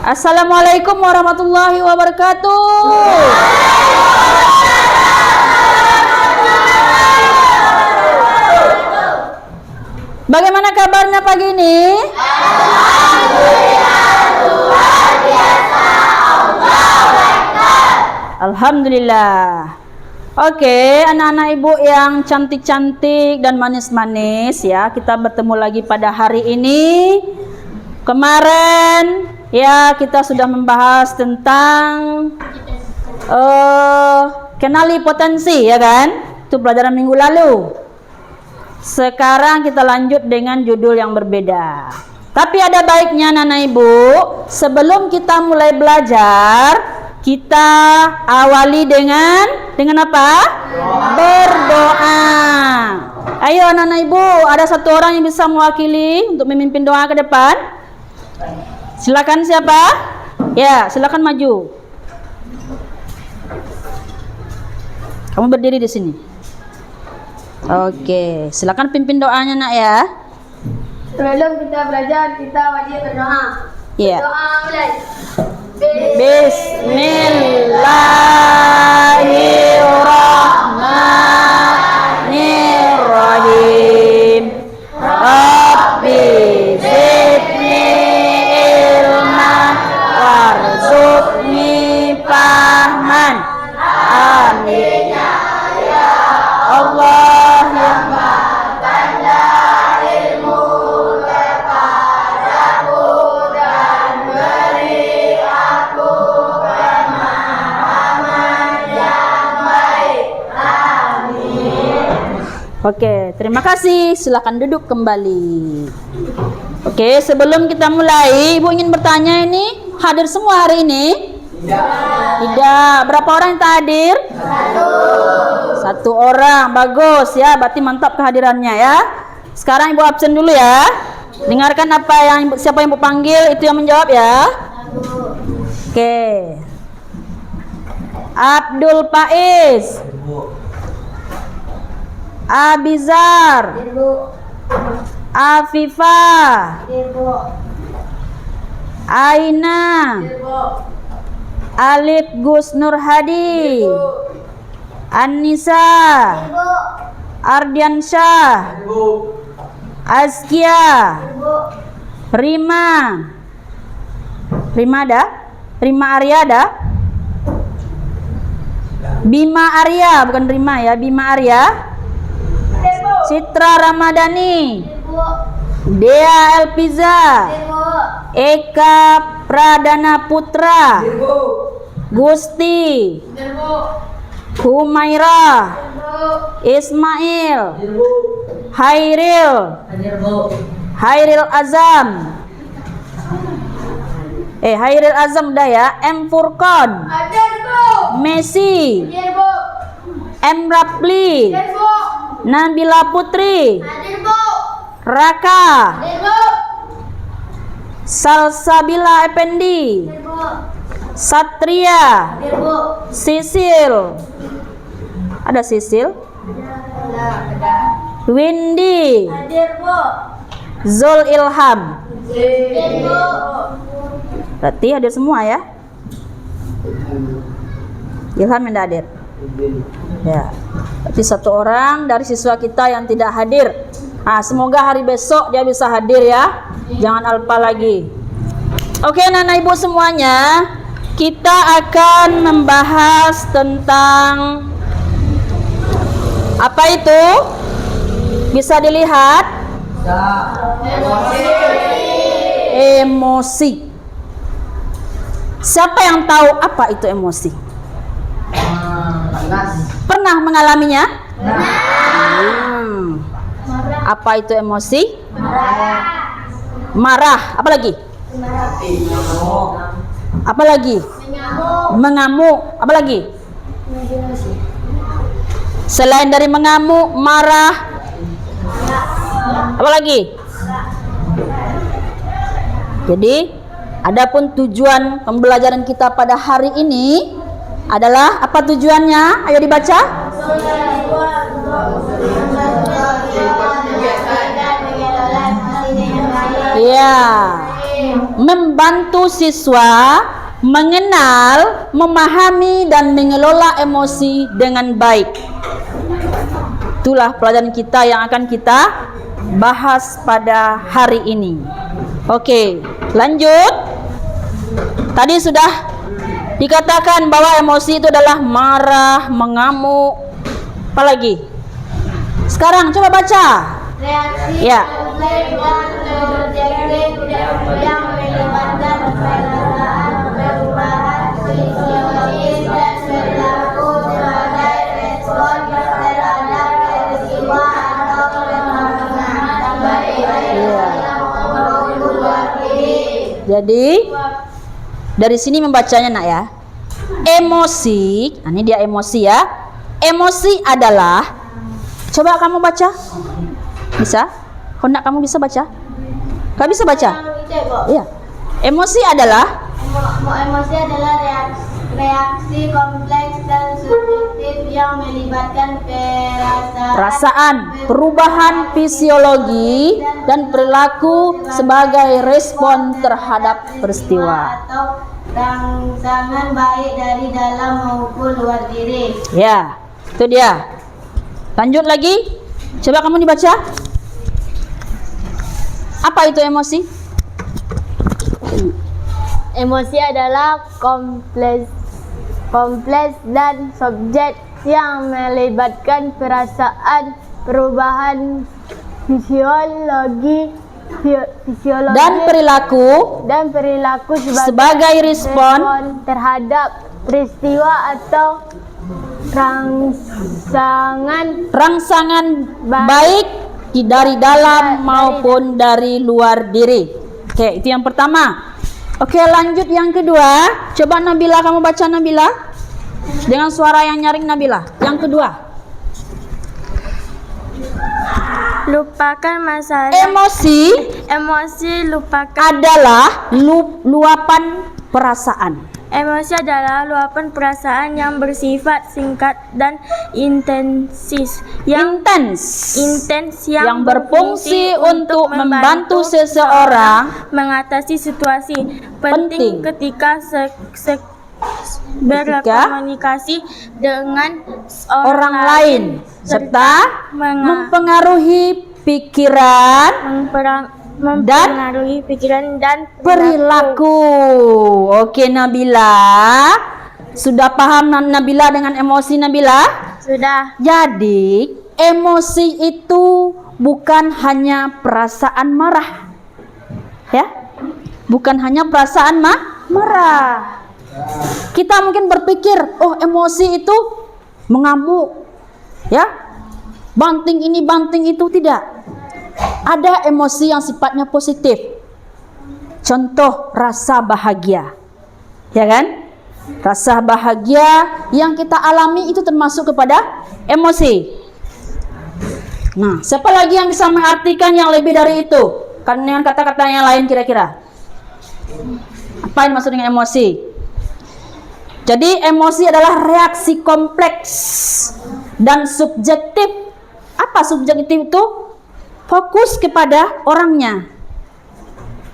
Assalamualaikum warahmatullahi wabarakatuh. Bagaimana kabarnya pagi ini? Alhamdulillah. Oke, anak-anak ibu yang cantik-cantik dan manis-manis ya, kita bertemu lagi pada hari ini. Kemarin ya kita sudah membahas tentang kenali potensi ya kan? Itu pelajaran minggu lalu. Sekarang kita lanjut dengan judul yang berbeda. Tapi ada baiknya anak-anak ibu, sebelum kita mulai belajar, kita awali dengan apa? Berdoa. Ayo anak-anak ibu, ada satu orang yang bisa mewakili untuk memimpin doa ke depan. Silakan siapa? Ya, silakan maju. Kamu berdiri di sini. Oke, silakan pimpin doanya nak ya. Sebelum kita belajar, kita wajib berdoa. Iya. Doa mulai. Bismillahirrahmanirrahim. Rabbi zidni ilman warzuqni fahman. Amin. Allah yang Oke, terima kasih. Silakan duduk kembali. Oke, sebelum kita mulai, Ibu ingin bertanya ini, hadir semua hari ini? Tidak. Berapa orang yang tak hadir? Satu orang. Bagus ya, berarti mantap kehadirannya ya. Sekarang Ibu absen dulu ya. Dengarkan siapa yang Ibu panggil, itu yang menjawab ya. Oke. Abdul Faiz. Abizar, Afifah, Aina, Alif Gus Nur Hadi, Anissa, Ardiansyah, Azkia, Rima ada? Rima Arya ada? Bima Arya, bukan Rima ya, Bima Arya. Citra Ramadhani, Dea Elpiza, Eka Pradana Putra, Gusti, Humaira, Ismail, Hairil Azam, Hairil Azam udah ya. M Furqan, Messi, M Rapli, Nabila Putri, Raka, Salsabila Effendi, Satria, Sisil, ada Sisil, Windy, Zul Ilham. Berarti hadir semua ya. Ilham yang tidak hadir. Ya. Berarti satu orang dari siswa kita yang tidak hadir. Semoga hari besok dia bisa hadir ya. Jangan alpa lagi. Oke, anak-anak ibu semuanya, kita akan membahas tentang apa itu? Bisa dilihat? Emosi. Siapa yang tahu apa itu emosi? Pernah mengalaminya? Apa itu emosi? Marah. Apa lagi? Apa lagi? Mengamuk. Apa lagi? Selain dari mengamuk, marah, apa lagi? Jadi, adapun tujuan pembelajaran kita pada hari ini adalah apa tujuannya? Ayo dibaca. Iya. membantu siswa mengenal, memahami, dan mengelola emosi dengan baik. Itulah pelajaran kita yang akan kita bahas pada hari ini. Oke, lanjut. Tadi sudah dikatakan bahwa emosi itu adalah marah, mengamuk, apalagi. Sekarang coba baca. Reaksi Ya. kompleks dan subjektif yang melibatkan perasaan, perubahan fisiologis dan perilaku sebagai respon terhadap peristiwa atau pengalaman baik maupun luar diri. Jadi dari sini membacanya nak ya. Emosi, nah ini dia emosi ya. Emosi adalah, coba kamu baca. Bisa? Honda kamu bisa baca? Kamu bisa baca? Iya. Emosi adalah Emosi adalah reaksi kompleks dan subjektif yang melibatkan perasaan, perubahan fisiologi dan perilaku sebagai respon terhadap peristiwa atau rangsangan baik dari dalam maupun luar diri. ya. Itu dia. Lanjut lagi. Coba kamu dibaca. Apa itu emosi? Emosi adalah kompleks dan subjek yang melibatkan perasaan, perubahan fisiologi Dan perilaku sebagai respon terhadap peristiwa atau rangsangan baik dari dalam maupun dari luar diri. Oke, itu yang pertama. Oke, lanjut yang kedua. Coba Nabila kamu baca, Nabila. Dengan suara yang nyaring, Nabila. Yang kedua. lupakan masalah. Emosi Lupakan. adalah luapan perasaan. Emosi adalah luapan perasaan yang bersifat singkat dan intens yang berfungsi untuk membantu seseorang mengatasi situasi penting ketika berkomunikasi dengan orang lain serta mempengaruhi pikiran dan perilaku. Oke Nabila, sudah paham Nabila dengan emosi Nabila? Sudah. Jadi emosi itu bukan hanya perasaan marah, ya? Bukan hanya perasaan marah. Kita mungkin berpikir, oh emosi itu mengamuk, ya? Banting ini, banting itu, tidak. Ada emosi yang sifatnya positif. Contoh rasa bahagia. Ya kan? Rasa bahagia yang kita alami itu termasuk kepada emosi. Nah, siapa lagi yang bisa mengartikan yang lebih dari itu? Kan dengan kata-kata yang lain kira-kira. Apa yang maksud dengan emosi? Jadi emosi adalah reaksi kompleks dan subjektif. Apa subjektif itu? Fokus kepada orangnya.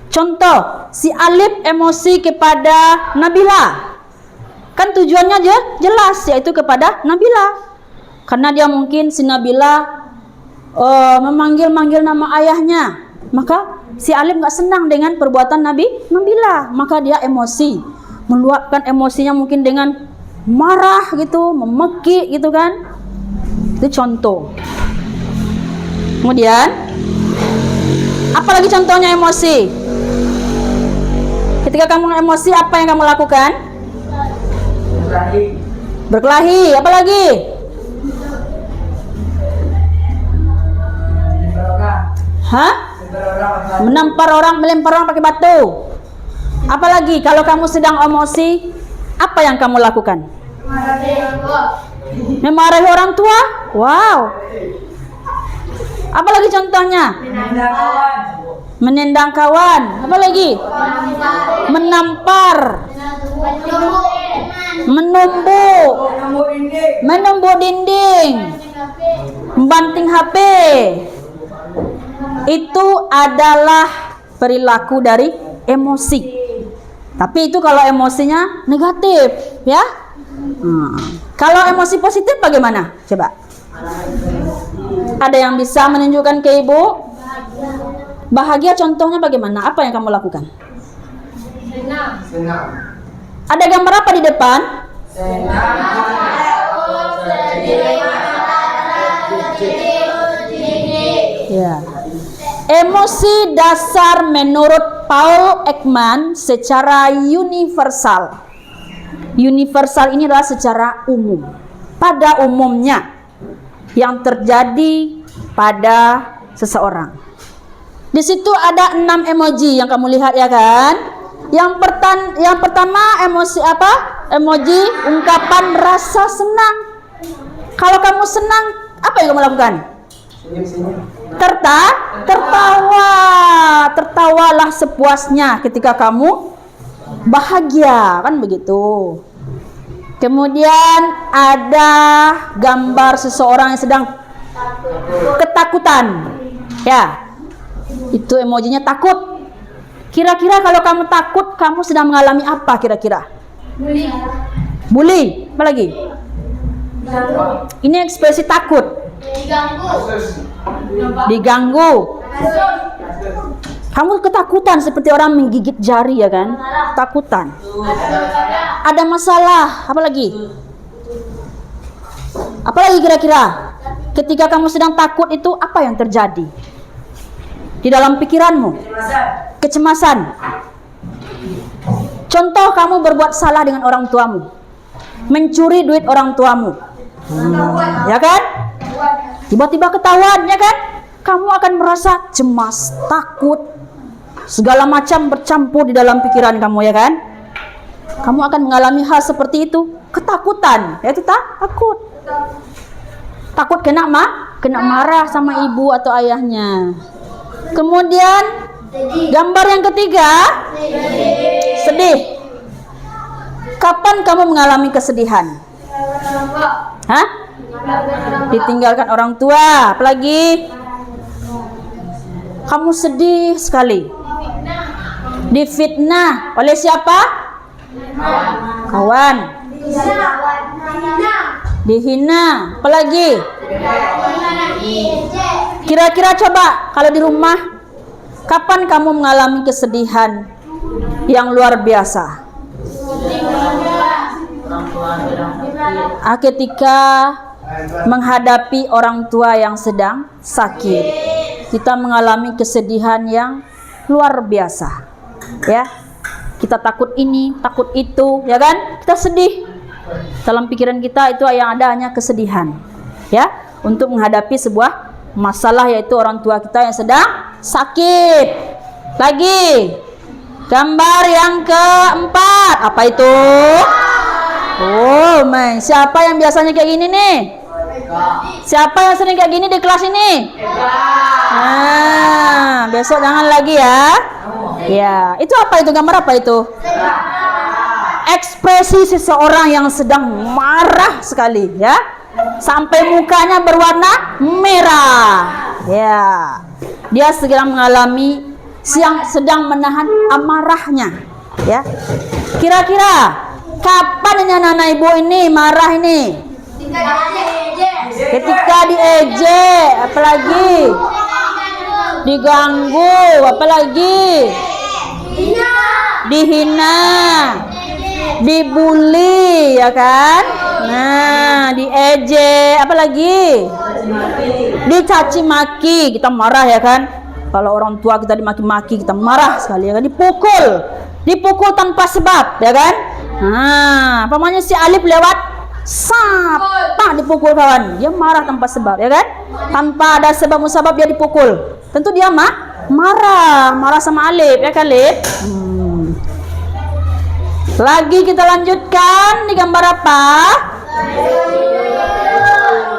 Contoh, si Alif emosi kepada Nabila. Kan tujuannya aja jelas, yaitu kepada Nabila. Karena dia mungkin si Nabila memanggil nama ayahnya. Maka si Alif nggak senang dengan perbuatan Nabila. Maka dia emosi. Meluapkan emosinya mungkin dengan marah gitu, memekik gitu kan. Itu contoh. Kemudian apalagi contohnya emosi? Ketika kamu emosi, apa yang kamu lakukan? Berkelahi. Apalagi? Hah? Menampar orang, melempar orang pakai batu. Apalagi kalau kamu sedang emosi, apa yang kamu lakukan? Memarahi orang tua? Wow. Apalagi contohnya? Menendang kawan. Apa lagi? Menampar. Menumbuk dinding. Membanting HP. Itu adalah perilaku dari emosi. Tapi itu kalau emosinya negatif, ya. Kalau emosi positif bagaimana? Coba. Ada yang bisa menunjukkan ke ibu? Bahagia contohnya bagaimana? Apa yang kamu lakukan? Senang. Ada gambar apa di depan? Ya. Emosi dasar menurut Paul Ekman secara universal. Universal ini adalah secara umum. Pada umumnya yang terjadi pada seseorang. Di situ ada 6 emoji yang kamu lihat ya kan? Yang pertama emosi apa? Emoji ungkapan rasa senang. Kalau kamu senang, apa yang kamu lakukan? Tertawa. Tertawalah sepuasnya ketika kamu bahagia, kan begitu. Kemudian ada gambar seseorang yang sedang ketakutan. Ya. Itu emojinya takut. Kira-kira kalau kamu takut, kamu sedang mengalami apa kira-kira? Bully. Apa lagi? Ini ekspresi takut. Diganggu. Kamu ketakutan seperti orang menggigit jari ya kan? Takutan. Ada masalah. Apa lagi? Apa lagi kira-kira? Ketika kamu sedang takut itu apa yang terjadi? Di dalam pikiranmu? Kecemasan. Contoh kamu berbuat salah dengan orang tuamu. Mencuri duit orang tuamu. Ya kan? Tiba-tiba ketahuan, ya kan? Kamu akan merasa cemas, takut, segala macam bercampur di dalam pikiran kamu, ya kan? Kamu akan mengalami hal seperti itu, ketakutan, yaitu takut. Takut kena marah sama ibu atau ayahnya. Kemudian gambar yang ketiga, sedih. Kapan kamu mengalami kesedihan? Hah? Ditinggalkan orang tua, apalagi? Kamu sedih sekali. Difitnah oleh siapa? Kawan. Dihina, apalagi? Kira-kira coba kalau di rumah, kapan kamu mengalami kesedihan yang luar biasa? Ketika menghadapi orang tua yang sedang sakit, kita mengalami kesedihan yang luar biasa, ya. Kita takut ini, takut itu, ya kan? Kita sedih. Dalam pikiran kita itu yang ada hanya kesedihan, ya, untuk menghadapi sebuah masalah, yaitu orang tua kita yang sedang sakit. Lagi gambar yang keempat, apa itu? Oh, siapa yang biasanya kayak gini nih? Siapa yang sering kayak gini di kelas ini? Nah, besok jangan lagi ya. Ya, itu apa itu? Gambar apa itu? Ekspresi seseorang yang sedang marah sekali, ya. Sampai mukanya berwarna merah. Ya. Dia sedang mengalami sedang menahan amarahnya, ya. Kira-kira kapan anak ibu ini marah ini? Ketika diejek, apalagi? Diganggu, apalagi? Dihina, dibully, ya kan? Nah, diejek, apalagi? Dicaci maki, kita marah, ya kan? Kalau orang tua kita dimaki-maki, kita marah sekali, ya kan? Dipukul tanpa sebab, ya kan? Nah, pamannya si Alif lewat, tak dipukul kawan, dia marah tanpa sebab, ya kan? Tanpa ada sebab musabab dia dipukul, tentu dia marah sama Alif, ya kan Alif? Lagi kita lanjutkan di gambar apa?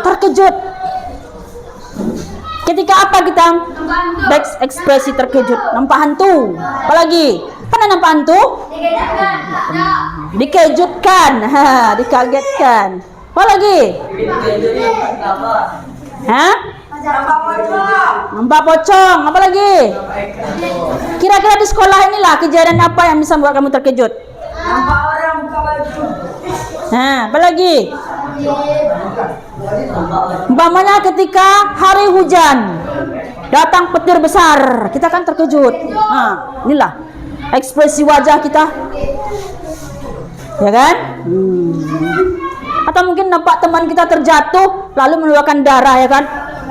Terkejut. Ketika apa kita ekspresi terkejut? Nampak hantu. Apalagi? Pernah nampak hantu? Dikejutkan, dikagetkan. Apa lagi? Hah? Nampak pocong. Apa lagi? Kira-kira di sekolah inilah kejadian apa yang bisa membuat kamu terkejut? Nampak orang buka baju. Nah, apa lagi? Umpamanya ketika hari hujan datang petir besar, kita kan terkejut. Nah, inilah ekspresi wajah kita, ya kan? Atau mungkin nampak teman kita terjatuh lalu mengeluarkan darah, ya kan?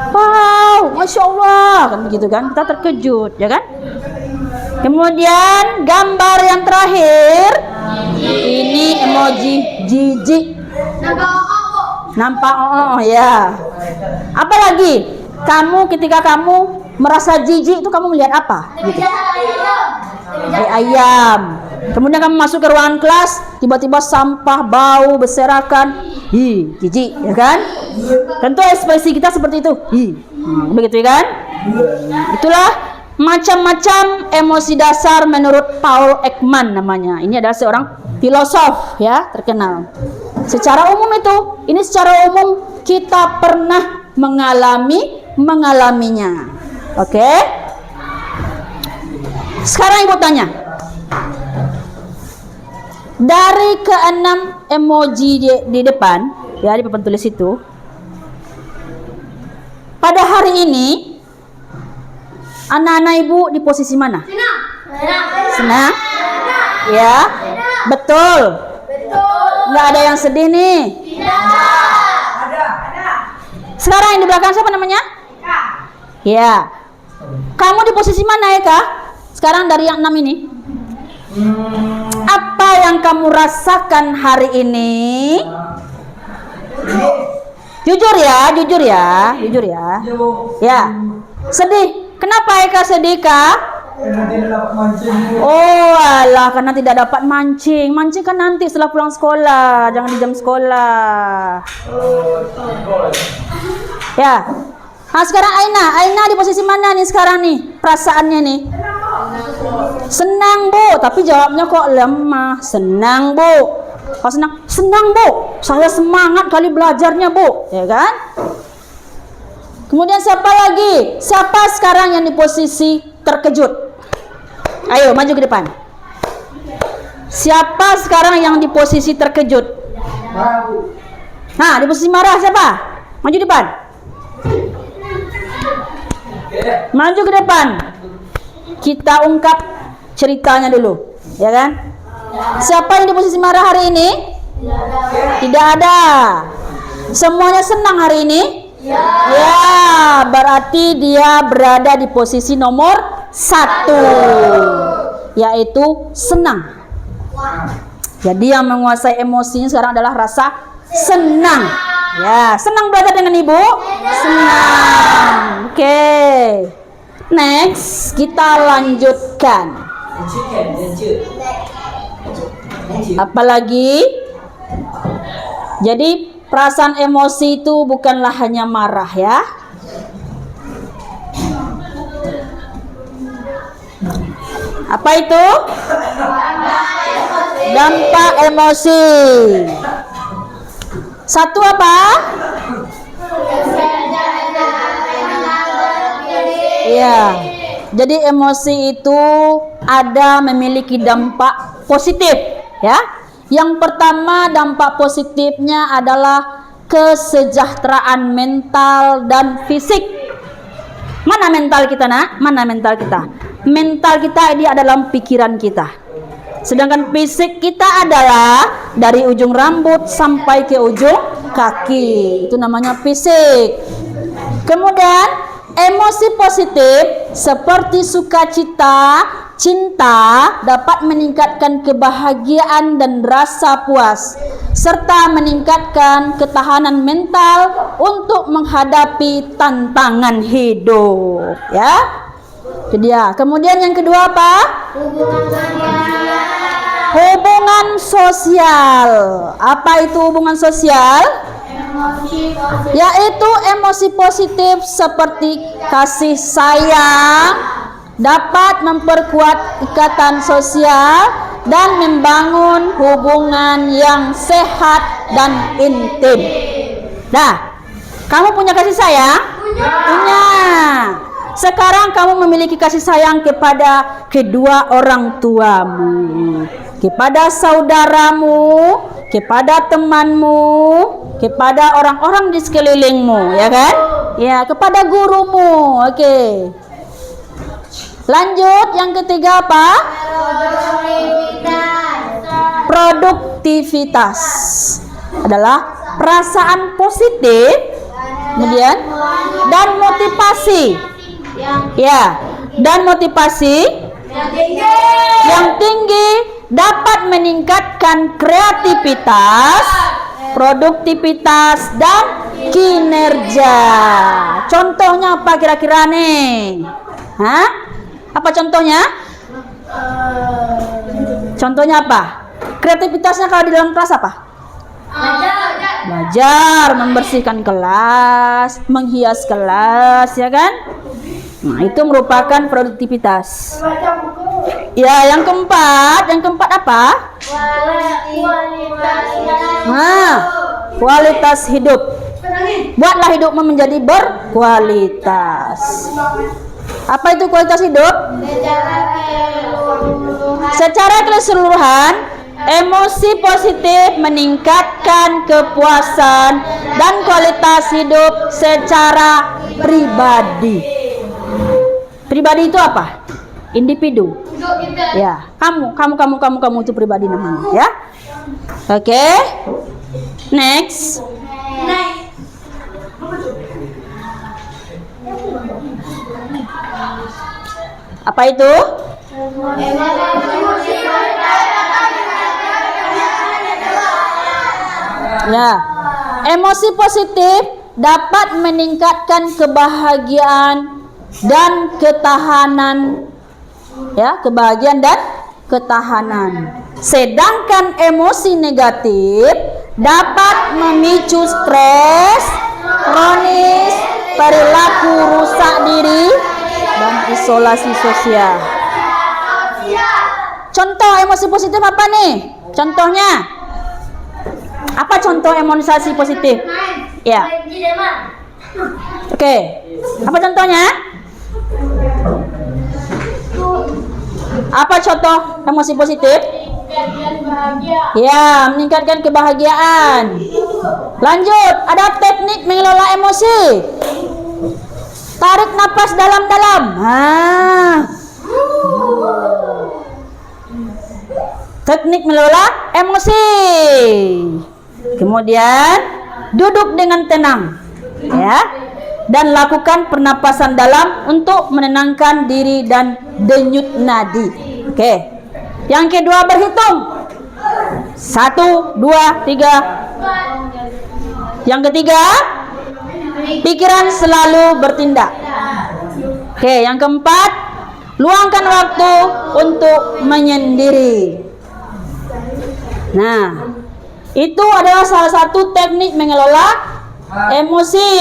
Wow, masya Allah, kan begitu kan? Kita terkejut, ya kan? Kemudian gambar yang terakhir, ini emoji jijik. Nampak ya. Apa lagi? Kamu ketika kamu merasa jijik itu kamu melihat apa? Gitu. Ayam. Kemudian kamu masuk ke ruangan kelas, tiba-tiba sampah bau berserakan. Jijik, ya kan? Tentu ekspresi kita seperti itu. Begitu, ya kan? Itulah macam-macam emosi dasar menurut Paul Ekman namanya. Ini adalah seorang filosof ya, terkenal. Secara umum ini secara umum kita pernah mengalaminya. Oke? Sekarang Ibu tanya. Dari keenam emoji di depan, ya di papan tulis itu, pada hari ini anak-anak Ibu di posisi mana? Senang? Ya? Betul. Nggak ada yang sedih nih. Sekarang yang di belakang siapa namanya? Ya. Kamu di posisi mana ya Kak? Sekarang dari yang 6 ini. Apa yang kamu rasakan hari ini? Jujur ya. Ya. Sedih. Kenapa Eka sedih Kak? Oh alah, karena tidak dapat mancing. Mancing kan nanti setelah pulang sekolah, jangan di jam sekolah. Ya. Nah sekarang Aina di posisi mana nih sekarang nih perasaannya nih? Senang Bu, tapi jawabnya kok lemah. Senang Bu. Kalau senang Bu, saya semangat kali belajarnya Bu, ya kan? Kemudian siapa lagi? Siapa sekarang yang di posisi terkejut? Ayo maju ke depan. Siapa sekarang yang di posisi terkejut? Nah, di posisi marah siapa? Maju depan. Maju ke depan. Kita ungkap ceritanya dulu, ya kan? Siapa yang di posisi marah hari ini? Tidak ada. Semuanya senang hari ini? Ya, berarti dia berada di posisi nomor 1, yaitu senang. Jadi yang menguasai emosinya sekarang adalah rasa senang. Ya, senang belajar dengan Ibu? Senang. Oke. Next, kita lanjutkan. Apalagi? Jadi perasaan emosi itu bukanlah hanya marah ya. Apa itu? Dampak emosi. Satu apa? Ya. Jadi emosi itu ada memiliki dampak positif ya. Yang pertama dampak positifnya adalah kesejahteraan mental dan fisik. Mana mental kita nak? Mana mental kita? Mental kita ini ada dalam pikiran kita. Sedangkan fisik kita adalah dari ujung rambut sampai ke ujung kaki. Itu namanya fisik. Kemudian emosi positif seperti sukacita, cinta dapat meningkatkan kebahagiaan dan rasa puas serta meningkatkan ketahanan mental untuk menghadapi tantangan hidup ya. Itu dia. Kemudian yang kedua apa? Hubungan sosial. Apa itu hubungan sosial? Yaitu emosi positif seperti kasih sayang dapat memperkuat ikatan sosial dan membangun hubungan yang sehat dan intim. Nah, Kamu punya kasih sayang? Punya. Sekarang kamu memiliki kasih sayang kepada kedua orang tuamu, kepada saudaramu, kepada temanmu, kepada orang-orang di sekelilingmu, ya kan? Ya, kepada gurumu. Oke. Lanjut, yang ketiga apa? Produktivitas adalah perasaan positif, kemudian dan motivasi. Ya, dan motivasi yang tinggi dapat meningkatkan kreativitas, produktivitas dan kinerja. Contohnya apa kira-kira nih? Hah? Apa contohnya? Contohnya apa? Kreativitasnya kalau di dalam kelas apa? Belajar, membersihkan kelas, menghias kelas, ya kan? Nah, itu merupakan produktivitas. Ya, yang keempat apa? Nah, kualitas hidup. Buatlah hidupmu menjadi berkualitas. Apa itu kualitas hidup? Secara keseluruhan, emosi positif meningkatkan kepuasan dan kualitas hidup secara pribadi. Pribadi itu apa? Individu. Ya, kamu itu pribadi namanya, ya. Oke. Next. Apa itu? Ya. Emosi positif dapat meningkatkan kebahagiaan dan ketahanan, ya, kebahagiaan dan ketahanan. Sedangkan emosi negatif dapat memicu stres kronis, perilaku rusak diri dan isolasi sosial. Contoh emosi positif apa nih? Contohnya apa? Contoh emosi positif? Ya. Oke. Apa contohnya? Apa contoh emosi positif? Ya, meningkatkan kebahagiaan. Lanjut, ada teknik mengelola emosi. Tarik napas dalam-dalam. Teknik mengelola emosi. Kemudian duduk dengan tenang, ya, dan lakukan pernapasan dalam untuk menenangkan diri dan denyut nadi. Oke. Yang kedua, berhitung. 1, 2, 3. Yang ketiga, pikiran selalu bertindak. Oke, yang keempat, luangkan waktu untuk menyendiri. Nah, itu adalah salah satu teknik mengelola emosi.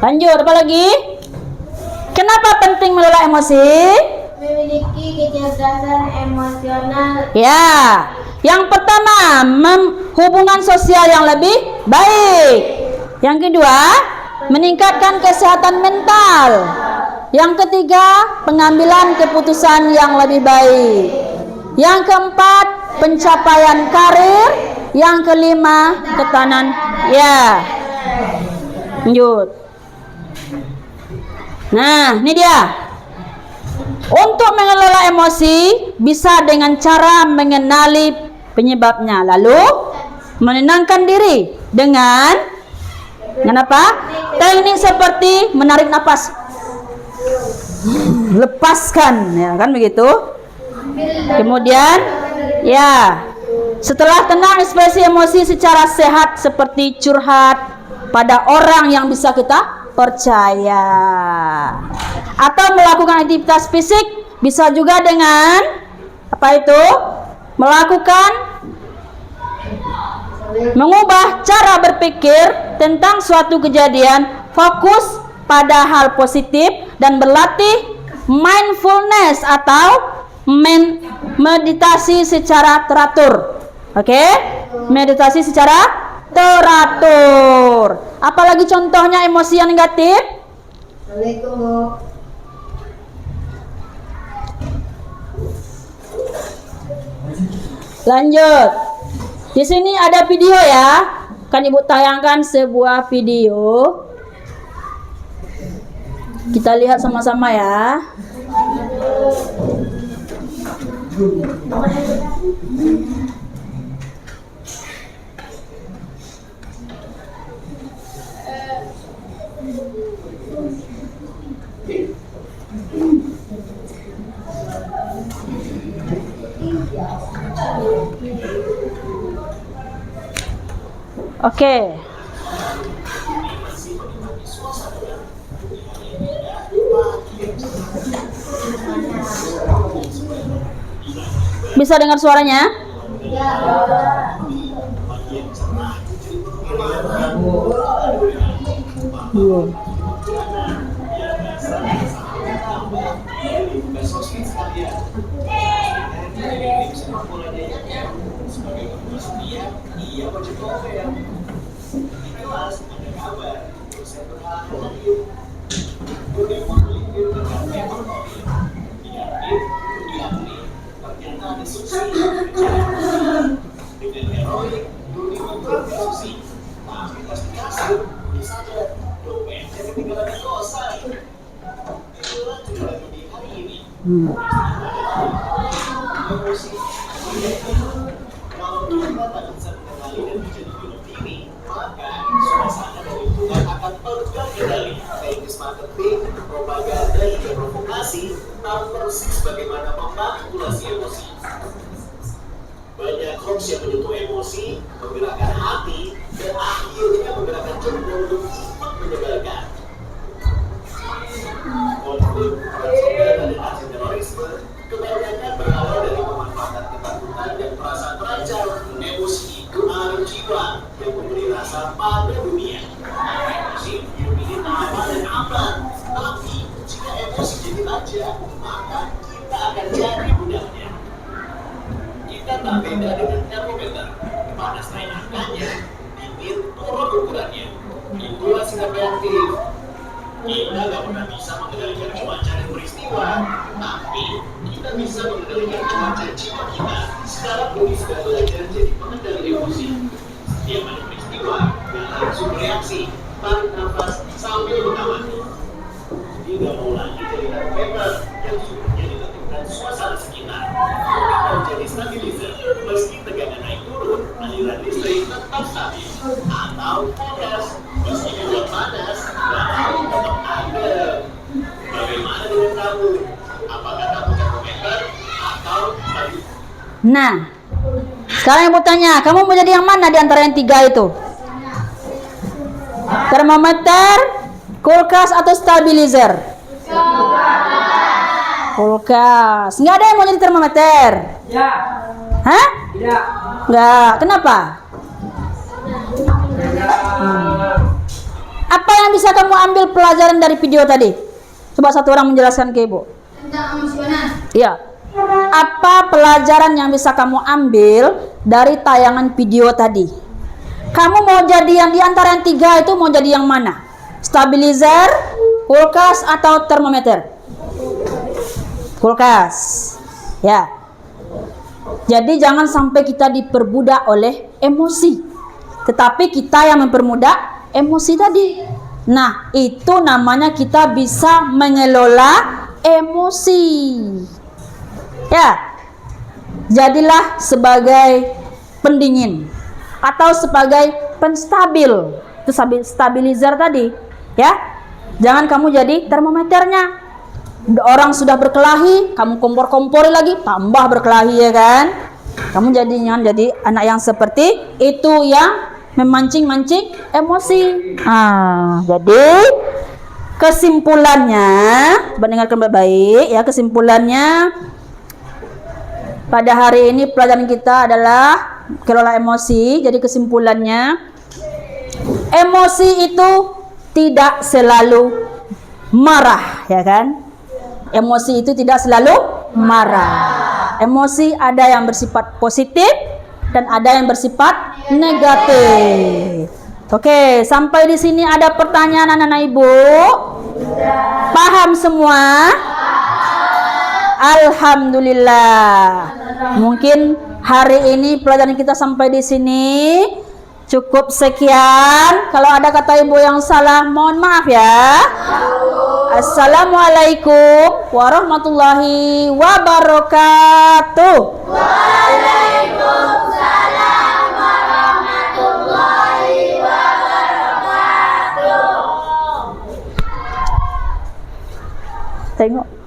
Lanjut, apa lagi? Kenapa penting mengelola emosi? Memiliki kecerdasan emosional. Ya, yang pertama, hubungan sosial yang lebih baik. Yang kedua, meningkatkan kesehatan mental. Yang ketiga, pengambilan keputusan yang lebih baik. Yang keempat, pencapaian karir. Yang kelima, ketahanan. Ya. Lanjut. Nah, ini dia. Untuk mengelola emosi bisa dengan cara mengenali penyebabnya, lalu menenangkan diri dengan apa? Teknik seperti menarik napas, lepaskan, ya kan begitu. Kemudian, ya, setelah tenang, ekspresi emosi secara sehat seperti curhat pada orang yang bisa kita percaya, atau melakukan aktivitas fisik. Bisa juga dengan apa itu? Mengubah cara berpikir tentang suatu kejadian, fokus pada hal positif dan berlatih mindfulness atau meditasi secara teratur. Oke? Meditasi secara teratur. Apalagi contohnya emosi yang negatif? Assalamualaikum, Bu. Lanjut. Di sini ada video ya. Kan Ibu tayangkan sebuah video. Kita lihat sama-sama ya. Oke. Bisa dengar suaranya? Belum. Banyak hoax yang menyentuh emosi, menggerakkan hati, dan akhirnya menggerakkan jempol untuk ikut menyebarkan. Konflik, percobaan, dan aksi terorisme kebanyakan berawal dari pemanfaatan ketakutan dan perasaan terancam. Emosi itu air jiwa yang memberi rasa pada dunia. Emosi memiliki nama dan aman, tapi jika emosi jadi raja, maka kita akan jadi budaknya. Kita tak beda dengan termometer. Panas naik angkanya, dingin turun ukurannya. Itulah sikap reaktif. Kita gak pernah bisa mengendalikan cuaca dan peristiwa, tapi kita bisa mengendalikan cuaca jiwa kita. Sekarang Budi sudah belajar jadi pengendali emosi. Setiap ada peristiwa, gak langsung bereaksi, tarik nafas sambil mengamati. Tidak mau lagi jadi termometer yang sumbernya ditentukan suasana sekitar. Kita menjadi stabilizer, meski tegangan naik turun, aliran listrik tetap stabil. Atau panas, meski juga panas, bahan tetap adem. Bagaimana dengan kamu? Apakah kamu termometer atau stabilizer? Nah, sekarang Ibu tanya, kamu mau jadi yang mana di antara yang tiga itu? Termometer, kulkas atau stabilizer? Kulkas. Nggak ada yang mau jadi termometer? Ya. Hah? Tidak. Nggak. Kenapa? Apa yang bisa kamu ambil pelajaran dari video tadi? Coba satu orang menjelaskan ke Ibu. Tentang emosional. Iya. Apa pelajaran yang bisa kamu ambil dari tayangan video tadi? Kamu mau jadi yang di antara yang tiga itu mau jadi yang mana? Stabilizer, kulkas atau termometer? Kulkas. Ya. Jadi jangan sampai kita diperbudak oleh emosi. Tetapi kita yang mempermudah emosi tadi. Nah, itu namanya kita bisa mengelola emosi. Ya. Jadilah sebagai pendingin atau sebagai penstabil. Itu stabilizer tadi, ya. Jangan kamu jadi termometernya. Orang sudah berkelahi, kamu kompor-kompori lagi, tambah berkelahi, ya kan? Kamu jangan jadi anak yang seperti itu yang memancing-mancing emosi. Jadi kesimpulannya, mendengarkan baik-baik ya, kesimpulannya pada hari ini pelajaran kita adalah kelola emosi. Jadi kesimpulannya, emosi itu tidak selalu marah, ya kan? Emosi itu tidak selalu marah. Emosi ada yang bersifat positif dan ada yang bersifat negatif. Oke, sampai di sini ada pertanyaan anak-anak ibu? Paham semua? Alhamdulillah. Mungkin hari ini pelajaran kita sampai di sini. Cukup sekian. Kalau ada kata ibu yang salah, mohon maaf ya. Assalamualaikum warahmatullahi wabarakatuh. Waalaikumsalam warahmatullahi wabarakatuh. Tengok.